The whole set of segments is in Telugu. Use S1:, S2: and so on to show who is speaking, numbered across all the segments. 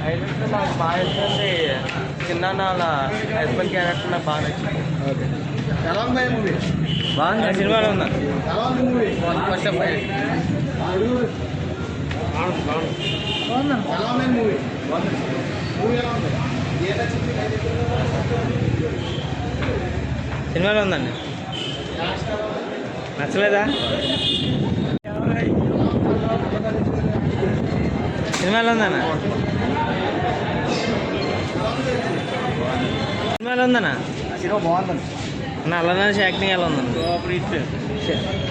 S1: హైలైట్స్ నాకు బాగా నచ్చింది చిన్న వాళ్ళ హస్బెండ్ క్యారెక్టర్ నాకు బాగా నచ్చింది.
S2: ఓకే, ఎలా ఉంది మూవీ?
S1: బాగుంది, సినిమాలో ఉందా
S2: ఎలా ఉంది మూవీ?
S1: ఫస్ట్ ఆఫ్ ఆల్
S2: ఎలా ఉంది మూవీ? మూవీ ఎలా ఉంది?
S1: సినిమాలో ఉందండి. నచ్చలేదా? సినిమాలో ఉందన్న, సినిమాలో ఉందన్న.
S2: సినిమా బాగుందండి.
S1: అన్న అల్లనాసి యాక్టింగ్ ఎలా ఉందన్న?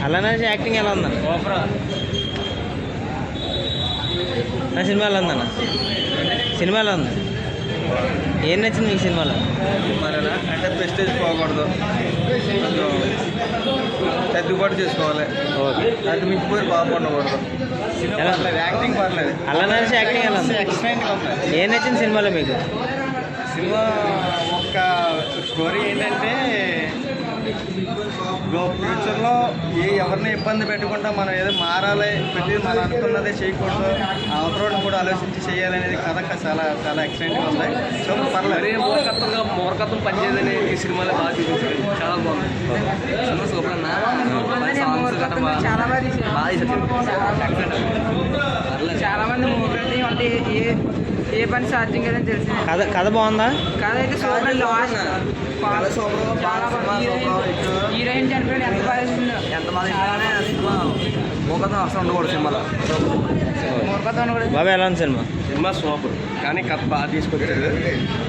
S1: అల్లనాసి యాక్టింగ్ ఎలా ఉందన్న? నా సినిమాలో ఉందన్న. సినిమాలో ఉంది. ఏం నచ్చింది మీకు సినిమాలో?
S2: అంటే ప్రెస్టేజ్ పోకూడదు, సర్దుబాటు చేసుకోవాలి.
S1: ఓకే,
S2: అది మించిపోయి బాగా ఉండకూడదు.
S1: ఎలా?
S2: యాక్టింగ్ పర్లేదు.
S1: అల్లనాసి యాక్టింగ్ ఎలా ఉంది?
S2: ఎక్సలెంట్గా ఉంది.
S1: ఏం నచ్చింది సినిమాలో మీకు?
S2: సినిమా ఒక స్టోరీ ఏంటంటే ఫ్యూచర్లో ఎవరిని ఇబ్బంది పెట్టకుండా మనం ఏదో మారాలి, ప్రతి మనం అనుకున్నదే చేయకూడదు, అవతల కూడా ఆలోచించి చేయాలనేది కథ చాలా చాలా ఎక్సలెంట్గా ఉంది. సో పర్లేదు.
S3: మూర్ఖత్వం పనిచేయదని ఈ సినిమాలో బాగా చూపించారు. చాలా బాగుంది సినిమా. సూపర్ అన్న. సాంగ్స్ గట్రా
S4: చాలా బాగా చాలా మంది మూవీ అంటే ఏ పని సాధ్యం కదని తెలిసింది.
S1: కథ బాగుందా?
S4: కథ అయితే సూపర్. లాస్ట్ చాలా హీరోయిన్ చనిపోయిన ఎంత బాగా వేసిందో.
S3: సినిమా మూర్ఖత్వం అసలు ఉండకూడదు సినిమాలో.
S4: మూర్ఖత్వం కూడా
S1: బాబా ఎలా ఉంది సినిమా?
S3: సినిమా సూపర్, కానీ కథ బాగా తీసుకొచ్చారు.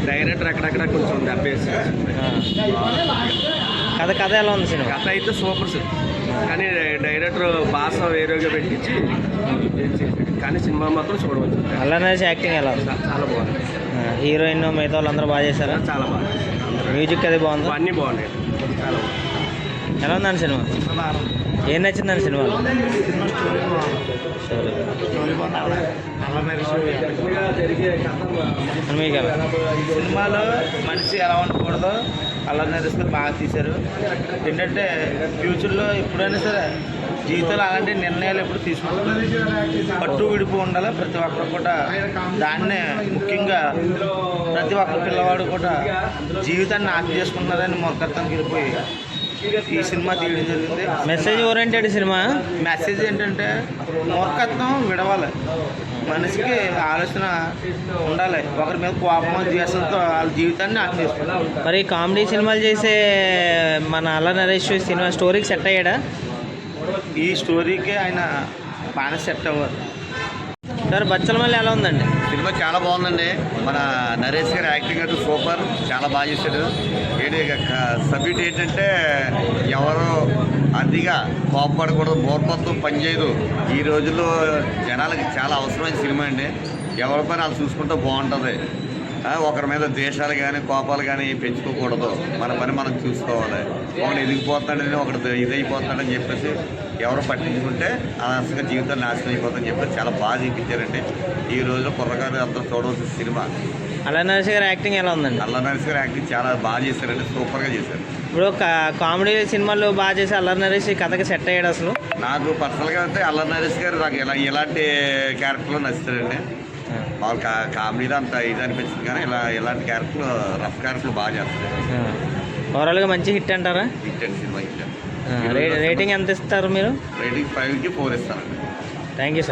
S3: డైరెక్టర్ అక్కడక్కడ కొంచెం దెబ్బేసి.
S1: కథ ఎలా ఉంది సినిమా?
S3: కథ అయితే సూపర్ సార్, కానీ డైరెక్టర్ భాష వేరేగా పెట్టించి కానీ సినిమా మాత్రం చూడవచ్చు.
S1: అల్లనాసి యాక్టింగ్ ఎలా ఉంది?
S3: చాలా బాగుంది.
S1: హీరోయిన్ మిగతా వాళ్ళందరూ బాగా చేశారా?
S3: చాలా బాగుంది.
S1: మ్యూజిక్ అది బాగుంది,
S3: అన్నీ బాగున్నాయి. చాలా బాగుంది.
S1: ఎలా ఉందండి సినిమా? ఏం నచ్చిందండి సినిమాలో? మీకు ఎలా?
S2: సినిమాలో మనిషి ఎలా ఉండకూడదు అలా నడిస్తే బాగా తీశారు. ఏంటంటే ఫ్యూచర్లో ఎప్పుడైనా సరే జీవితంలో అలాంటి నిర్ణయాలు ఎప్పుడు తీసుకుంటారు, పట్టు విడిపు ఉండాలి. ప్రతి ఒక్కరు కూడా దాన్నే ముఖ్యంగా ప్రతి ఒక్క పిల్లవాడు కూడా జీవితాన్ని ఆపి చేసుకుంటున్నారని మూర్ఖత్వానికి వెళ్ళిపోయి ఈ సినిమా తీయడం జరిగింది.
S1: Message oriented cinema.
S2: మెసేజ్ ఏంటంటే మూర్ఖత్వం విడవాలి, మనిషికి ఆలోచన ఉండాలి. ఒకరి మీద కోపం ద్వేషంతో వాళ్ళ జీవితాన్ని ఆపి చేసుకుంటారు.
S1: మరి కామెడీ సినిమాలు చేసే మన అల్ల నరేష్ సినిమా స్టోరీకి సెట్ అయ్యాడా?
S2: ఈ స్టోరీకి ఆయన బాగా సెట్ అవ్వరు.
S1: సార్ బచ్చలమల్లి ఎలా ఉందండి?
S5: సినిమా చాలా బాగుందండి. మన నరేష్ గారి యాక్టింగ్ అయితే సూపర్, చాలా బాగా చేశాడు. సబ్జెక్ట్ ఏంటంటే ఎవరు అతిగా కోపపడకూడదు, మూర్ఖత్వం పనిచేయదు. ఈ రోజుల్లో జనాలకి చాలా అవసరమైన సినిమా అండి. ఎవరి పని వాళ్ళు చూసుకుంటే బాగుంటుంది. ఒకరి మీద ద్వేషాలు కానీ కోపాలు కానీ పెంచుకోకూడదు. మన పని మనం చూసుకోవాలి. ఒకడు ఎదిగిపోతాడని ఒకటి ఇదైపోతాడని చెప్పేసి ఎవరు పట్టించుకుంటే అసలు జీవితం నాశనం అయిపోతుందని చెప్పేసి చాలా బాగా చూపించారండి. ఈ రోజులో కుర్రగారు అంతా చూడవలసిన సినిమా.
S1: అల్ల నరేష్ గారి యాక్టింగ్ ఎలా ఉందండి?
S5: అల్ల నరేష్ గారు యాక్టింగ్ చాలా బాగా చేశారండి, సూపర్గా చేశారు.
S1: ఇప్పుడు కామెడీ సినిమాలు బాగా చేసి అల్ల నరేష్ కథకి సెట్ అయ్యాడు అసలు?
S5: నాకు పర్సనల్గా అయితే అల్ల నరేష్ గారు నాకు ఇలాంటి క్యారెక్టర్లో నచ్చుతారండి. వాళ్ళు కామెడీలో అంత ఇది అనిపించింది, కానీ ఇలాంటి క్యారెక్టర్లు రఫ్ క్యారెక్టర్లు బాగా చేస్తారు.
S1: ఓవరాల్గా మంచి హిట్ అంటారా?
S5: హిట్ అండి సినిమా, హిట్.
S1: రేటింగ్ ఎంత ఇస్తారు మీరు?
S5: రేటింగ్ 5కి 4 ఇస్తానండి.
S1: Thank you sir.